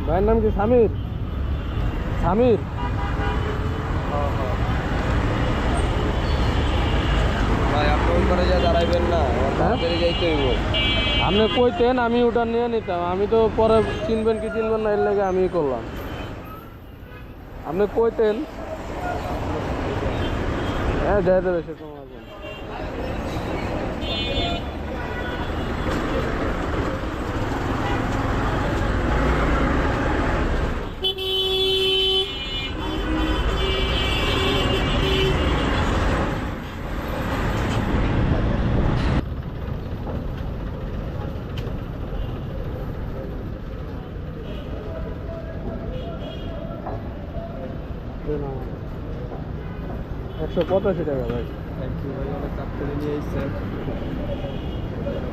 ভাইয়ের নাম কি? সামির। সামির। ভাই আপনি ওই করে যা দাঁড়াইবেন না, আমার হ্যাঁ? তাড়াতাড়ি যাইতে হইব। আপনি কইতেন, আমি ওটা নিয়ে নিতাম। আমি তো পরে চিনবেন কি চিনবেন না এর লেগে আমি করলাম। আপনি কইতেন। হ্যাঁ দিয়ে দেবে সে তোমার। না 185 টাকা ভাই। থ্যাংক ইউ ভাই, অনেক কাজ করে নিয়ে এসছেন।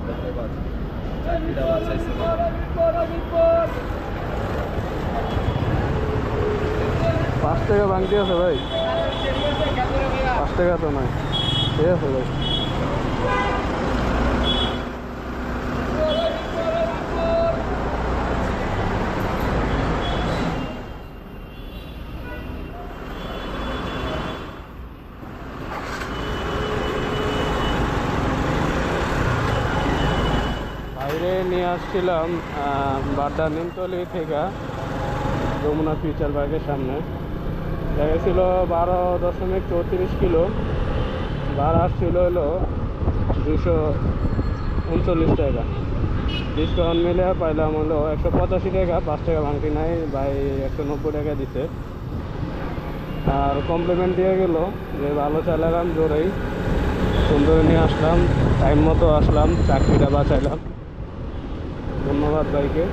ধন্যবাদ। চাকরিটা বাঁচাইছে ভাই। 5 টাকা ভাঙতি আছে ভাই। 5 টাকা তো নাই। ঠিক আছে ভাই। বাইরে নিয়ে আসছিলাম বাড্ডা নিমতলি থেকে যমুনা ফিউচার পার্কের সামনে। দেখা ছিল 12.34 কিলো, ভাড়া আসছিল হলো 239 টাকা। ডিসকাউন্ট মিলে পাইলাম হলো 185 টাকা। 5 টাকা ভাঙতি নাই ভাই, 190 টাকা দিতে। আর কমপ্লিমেন্ট দিয়ে গেল যে ভালো চালালাম, জোরেই সুন্দর নিয়ে আসলাম, টাইম মতো আসলাম, চাকরিটা বাঁচাইলাম। ধন্যবাদ ভাইকে।